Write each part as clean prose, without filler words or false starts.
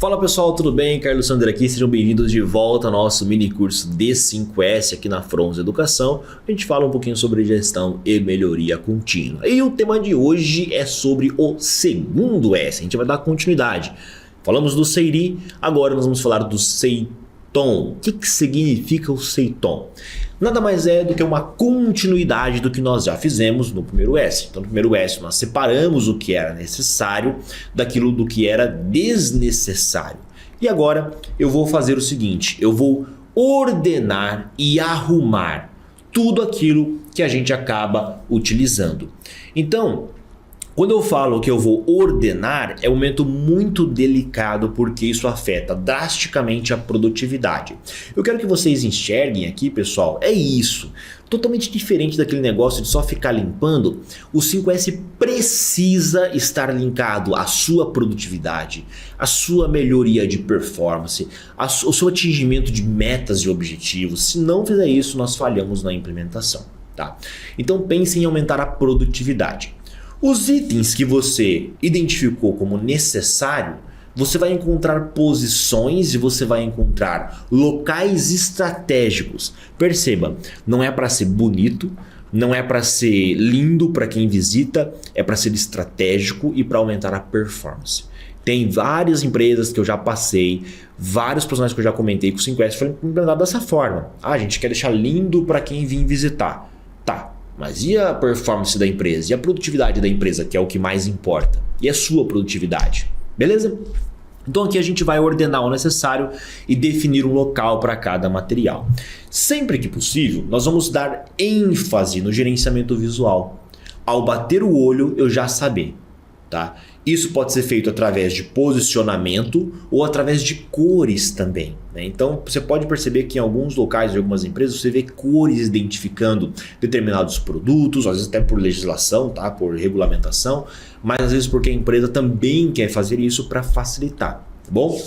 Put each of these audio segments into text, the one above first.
Fala pessoal, tudo bem? Carlos Sandro aqui, sejam bem-vindos de volta ao nosso mini curso D5S aqui na Frons Educação. A gente fala um pouquinho sobre gestão e melhoria contínua. E o tema de hoje é sobre o segundo S, a gente vai dar continuidade. Falamos do Seiri, agora nós vamos falar do Seiton. O que significa o Seiton? Nada mais é do que uma continuidade do que nós já fizemos no primeiro S. Então no primeiro S nós separamos o que era necessário daquilo do que era desnecessário. E agora eu vou fazer o seguinte, eu vou ordenar e arrumar tudo aquilo que a gente acaba utilizando. Então, quando eu falo que eu vou ordenar, é um momento muito delicado porque isso afeta drasticamente a produtividade. Eu quero que vocês enxerguem aqui, pessoal, é isso. Totalmente diferente daquele negócio de só ficar limpando, o 5S precisa estar linkado à sua produtividade, à sua melhoria de performance, ao seu atingimento de metas e objetivos. Se não fizer isso, nós falhamos na implementação, tá? Então pense em aumentar a produtividade. Os itens que você identificou como necessário, você vai encontrar posições e você vai encontrar locais estratégicos. Perceba, não é para ser bonito, não é para ser lindo para quem visita, é para ser estratégico e para aumentar a performance. Tem várias empresas que eu já passei, vários profissionais que eu já comentei que o 5S foi implementado dessa forma. A gente quer deixar lindo para quem vir visitar. Tá. Mas e a performance da empresa? E a produtividade da empresa, que é o que mais importa? E a sua produtividade? Beleza? Então aqui a gente vai ordenar o necessário e definir um local para cada material. Sempre que possível, nós vamos dar ênfase no gerenciamento visual. Ao bater o olho, eu já saber, tá? Isso pode ser feito através de posicionamento ou através de cores também, né? Então você pode perceber que em alguns locais de algumas empresas você vê cores identificando determinados produtos, às vezes até por legislação, tá? Por regulamentação, mas às vezes porque a empresa também quer fazer isso para facilitar, tá bom?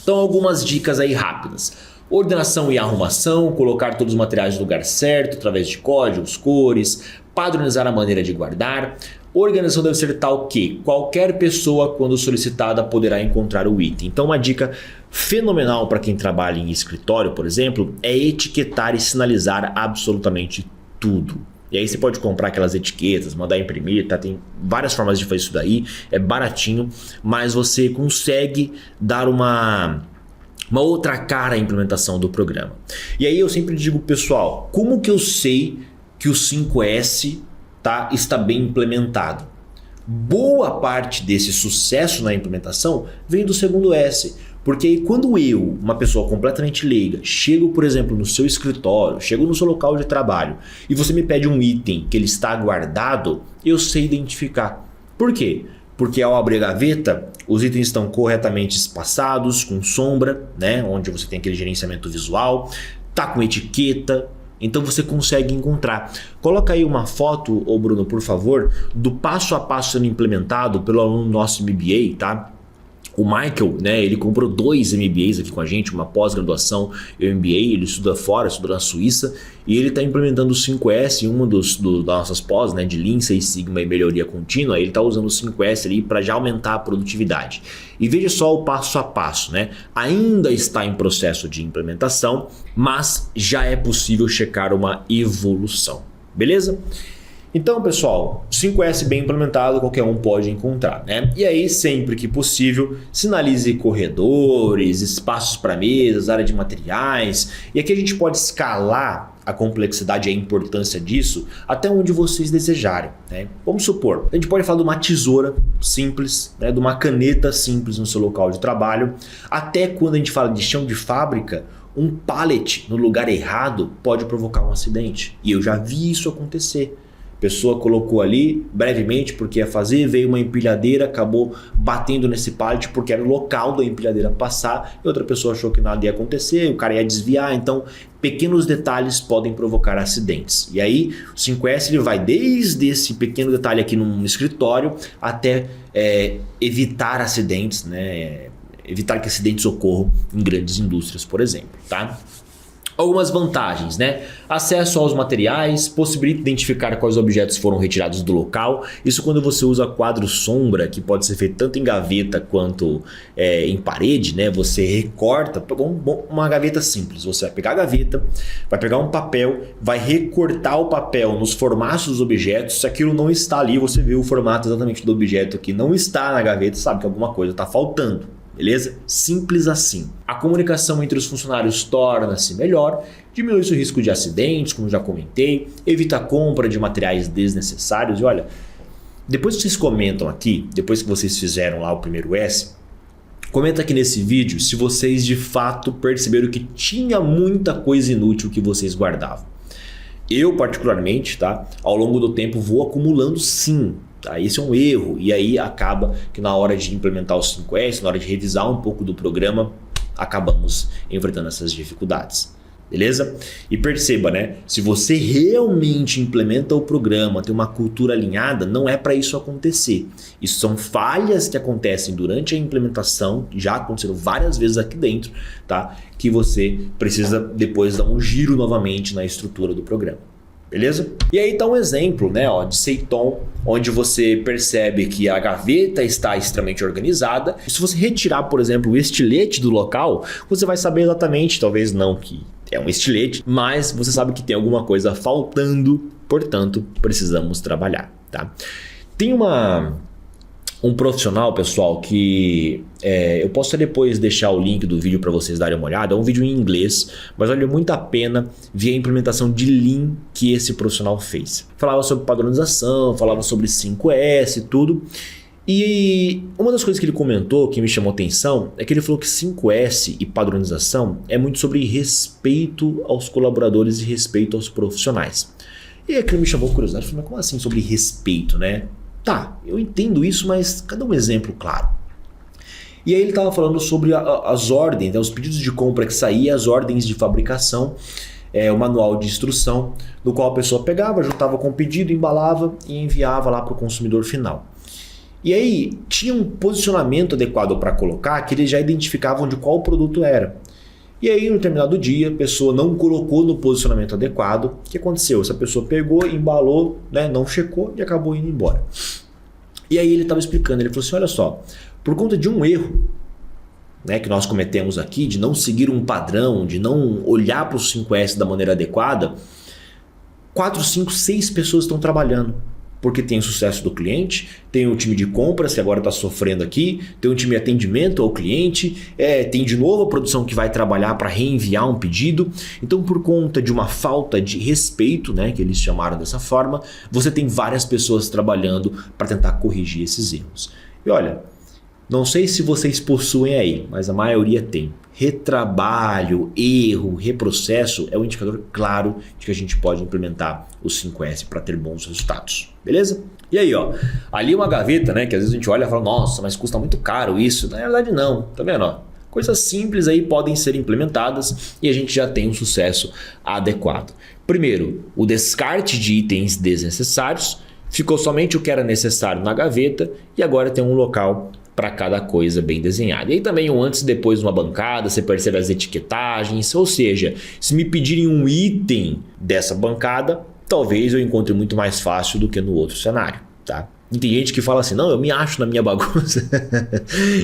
Então algumas dicas aí rápidas. Ordenação e arrumação, colocar todos os materiais no lugar certo através de códigos, cores, padronizar a maneira de guardar. Organização deve ser tal que qualquer pessoa, quando solicitada, poderá encontrar o item. Então uma dica fenomenal para quem trabalha em escritório, por exemplo, é etiquetar e sinalizar absolutamente tudo. E aí você pode comprar aquelas etiquetas, mandar imprimir, tá? Tem várias formas de fazer isso daí, é baratinho, mas você consegue dar uma outra cara à implementação do programa. E aí eu sempre digo, pessoal, como que eu sei que o 5S está bem implementado? Boa parte desse sucesso na implementação vem do segundo S. Porque aí quando eu, uma pessoa completamente leiga, chego, por exemplo, no seu escritório, chego no seu local de trabalho e você me pede um item que ele está guardado, eu sei identificar. Por quê? Porque ao abrir a gaveta, os itens estão corretamente espaçados, com sombra, né? Onde você tem aquele gerenciamento visual, tá com etiqueta. Então você consegue encontrar. Coloca aí uma foto, ô Bruno, por favor, do passo a passo sendo implementado pelo aluno nosso MBA, tá? O Michael, né, ele comprou 2 MBAs aqui com a gente, uma pós-graduação e um MBA, ele estuda fora, estuda na Suíça, e ele está implementando o 5S em uma das nossas pós, né, de Lean, Six Sigma e melhoria contínua. Ele está usando o 5S ali para já aumentar a produtividade. E veja só o passo a passo, né? Ainda está em processo de implementação, mas já é possível checar uma evolução, beleza? Então, pessoal, 5S bem implementado, qualquer um pode encontrar, né? E aí, sempre que possível, sinalize corredores, espaços para mesas, área de materiais. E aqui a gente pode escalar a complexidade e a importância disso até onde vocês desejarem, né? Vamos supor, a gente pode falar de uma tesoura simples, né? De uma caneta simples no seu local de trabalho, até quando a gente fala de chão de fábrica, um pallet no lugar errado pode provocar um acidente. E eu já vi isso acontecer. A pessoa colocou ali brevemente porque ia fazer, veio uma empilhadeira, acabou batendo nesse pallet porque era o local da empilhadeira passar e outra pessoa achou que nada ia acontecer, o cara ia desviar. Então pequenos detalhes podem provocar acidentes. E aí o 5S ele vai desde esse pequeno detalhe aqui num escritório até evitar acidentes, né? Evitar que acidentes ocorram em grandes indústrias, por exemplo, tá? Algumas vantagens, né? Acesso aos materiais, possibilita identificar quais objetos foram retirados do local. Isso quando você usa quadro sombra, que pode ser feito tanto em gaveta quanto em parede, né? Você recorta, uma gaveta simples. Você vai pegar a gaveta, vai pegar um papel, vai recortar o papel nos formatos dos objetos. Se aquilo não está ali, você vê o formato exatamente do objeto que não está na gaveta, sabe que alguma coisa está faltando. Beleza? Simples assim. A comunicação entre os funcionários torna-se melhor, diminui o risco de acidentes, como já comentei, evita a compra de materiais desnecessários. E olha, depois que vocês comentam aqui, depois que vocês fizeram lá o primeiro S, comenta aqui nesse vídeo se vocês de fato perceberam que tinha muita coisa inútil que vocês guardavam. Eu particularmente, tá, ao longo do tempo vou acumulando sim. Tá? Esse é um erro e aí acaba que na hora de implementar o 5S, na hora de revisar um pouco do programa, acabamos enfrentando essas dificuldades. Beleza? E perceba, né? Se você realmente implementa o programa, tem uma cultura alinhada, não é para isso acontecer. Isso são falhas que acontecem durante a implementação, já aconteceram várias vezes aqui dentro, tá? Que você precisa depois dar um giro novamente na estrutura do programa. Beleza? E aí tá um exemplo, né, de Seiton, onde você percebe que a gaveta está extremamente organizada. E se você retirar, por exemplo, o estilete do local, você vai saber exatamente, talvez não que é um estilete, mas você sabe que tem alguma coisa faltando, portanto, precisamos trabalhar, tá? Tem um profissional, pessoal, que eu posso depois deixar o link do vídeo para vocês darem uma olhada. É um vídeo em inglês, mas vale muito a pena ver a implementação de Lean que esse profissional fez. Falava sobre padronização, falava sobre 5S e tudo. E uma das coisas que ele comentou que me chamou atenção é que ele falou que 5S e padronização é muito sobre respeito aos colaboradores e respeito aos profissionais. E aquilo me chamou curiosidade, eu falei, mas como assim sobre respeito, né? Tá, eu entendo isso, mas cadê um exemplo claro? E aí ele estava falando sobre as ordens, né, os pedidos de compra que saíam, as ordens de fabricação, o manual de instrução, no qual a pessoa pegava, juntava com o pedido, embalava e enviava lá para o consumidor final. E aí tinha um posicionamento adequado para colocar, que eles já identificavam de qual produto era. E aí, no determinado dia, a pessoa não colocou no posicionamento adequado. O que aconteceu? Essa pessoa pegou, embalou, né, não checou e acabou indo embora. E aí ele estava explicando, ele falou assim, olha só, por conta de um erro, né, que nós cometemos aqui, de não seguir um padrão, de não olhar para o 5S da maneira adequada, 4, 5, 6 pessoas estão trabalhando. Porque tem o sucesso do cliente, tem o time de compras que agora está sofrendo aqui, tem o time de atendimento ao cliente, tem de novo a produção que vai trabalhar para reenviar um pedido. Então, por conta de uma falta de respeito, né, que eles chamaram dessa forma, você tem várias pessoas trabalhando para tentar corrigir esses erros. E olha, não sei se vocês possuem aí, mas a maioria tem. Retrabalho, erro, reprocesso é um indicador claro de que a gente pode implementar o 5S para ter bons resultados, beleza? E aí, ó, ali uma gaveta, né, que às vezes a gente olha e fala, nossa, mas custa muito caro isso. Na verdade não, tá vendo? Ó? Coisas simples aí podem ser implementadas e a gente já tem um sucesso adequado. Primeiro, o descarte de itens desnecessários, ficou somente o que era necessário na gaveta e agora tem um local para cada coisa bem desenhada. E aí também um antes e depois de uma bancada, você percebe as etiquetagens, ou seja, se me pedirem um item dessa bancada, talvez eu encontre muito mais fácil do que no outro cenário, tá? E tem gente que fala assim, não, eu me acho na minha bagunça.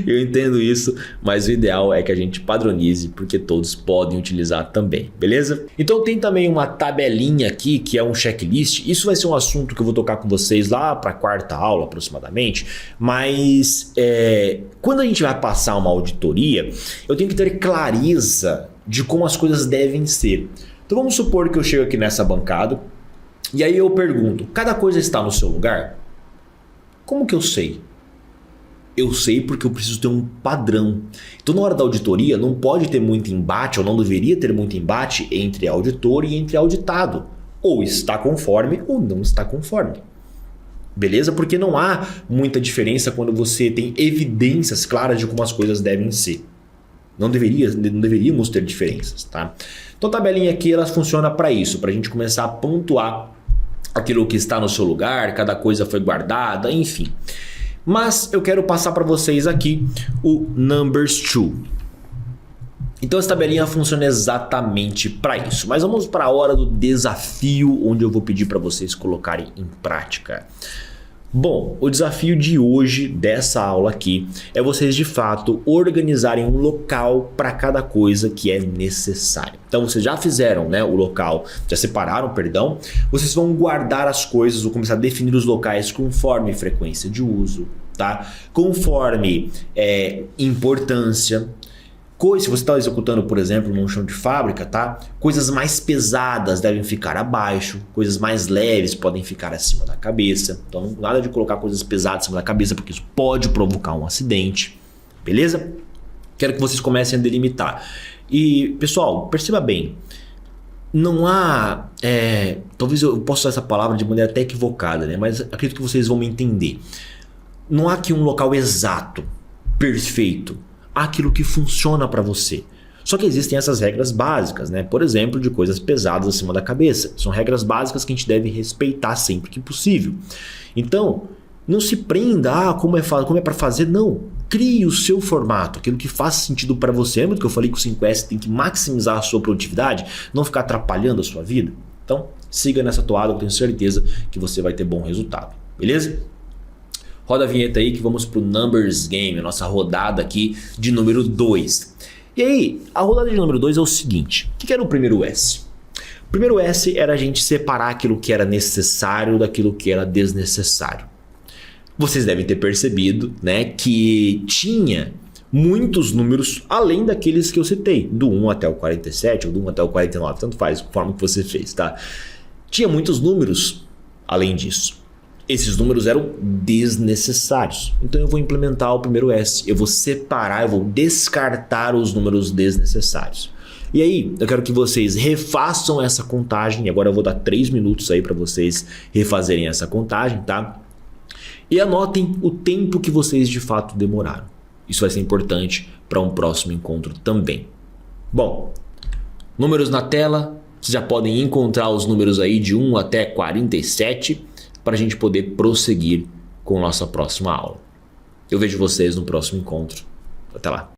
Eu entendo isso, mas o ideal é que a gente padronize, porque todos podem utilizar também, beleza? Então tem também uma tabelinha aqui, que é um checklist. Isso vai ser um assunto que eu vou tocar com vocês lá para a 4ª aula aproximadamente, mas quando a gente vai passar uma auditoria, eu tenho que ter clareza de como as coisas devem ser. Então vamos supor que eu chego aqui nessa bancada, e aí eu pergunto, cada coisa está no seu lugar? Como que eu sei? Eu sei porque eu preciso ter um padrão. Então na hora da auditoria não pode ter muito embate, ou não deveria ter muito embate entre auditor e entre auditado. Ou está conforme ou não está conforme. Beleza? Porque não há muita diferença quando você tem evidências claras de como as coisas devem ser. Não deveríamos ter diferenças, tá? Então a tabelinha aqui ela funciona para isso, para a gente começar a pontuar aquilo que está no seu lugar, cada coisa foi guardada, enfim. Mas eu quero passar para vocês aqui o Numbers 2. Então essa tabelinha funciona exatamente para isso. Mas vamos para a hora do desafio, onde eu vou pedir para vocês colocarem em prática. Bom, o desafio de hoje, dessa aula aqui, é vocês de fato organizarem um local para cada coisa que é necessário. Então vocês já fizeram, né, o local, já separaram, perdão. Vocês vão guardar as coisas, vão começar a definir os locais conforme frequência de uso, tá? Conforme importância. Se você está executando, por exemplo, num chão de fábrica, tá? Coisas mais pesadas devem ficar abaixo, coisas mais leves podem ficar acima da cabeça. Então, nada de colocar coisas pesadas acima da cabeça, porque isso pode provocar um acidente, beleza? Quero que vocês comecem a delimitar. E, pessoal, perceba bem, não há... talvez eu possa usar essa palavra de maneira até equivocada, né? Mas acredito que vocês vão me entender. Não há aqui um local exato, perfeito, aquilo que funciona para você. Só que existem essas regras básicas, né? Por exemplo, de coisas pesadas acima da cabeça. São regras básicas que a gente deve respeitar sempre que possível. Então, não se prenda, como é para fazer, não. Crie o seu formato, aquilo que faz sentido para você. Lembra que eu falei que o 5S tem que maximizar a sua produtividade, não ficar atrapalhando a sua vida? Então, siga nessa toada, eu tenho certeza que você vai ter bom resultado. Beleza? Roda a vinheta aí que vamos pro Numbers Game, a nossa rodada aqui de número 2. E aí, a rodada de número 2 é o seguinte, o que era o primeiro S? O primeiro S era a gente separar aquilo que era necessário daquilo que era desnecessário. Vocês devem ter percebido, né, que tinha muitos números além daqueles que eu citei, do 1 até o 47 ou do 1 até o 49, tanto faz, conforme que você fez, tá? Tinha muitos números além disso. Esses números eram desnecessários. Então eu vou implementar o primeiro S. Eu vou separar, eu vou descartar os números desnecessários. E aí, eu quero que vocês refaçam essa contagem. E agora eu vou dar 3 minutos aí para vocês refazerem essa contagem, tá? E anotem o tempo que vocês de fato demoraram. Isso vai ser importante para um próximo encontro também. Bom, números na tela. Vocês já podem encontrar os números aí de 1 até 47. Para a gente poder prosseguir com a nossa próxima aula. Eu vejo vocês no próximo encontro. Até lá.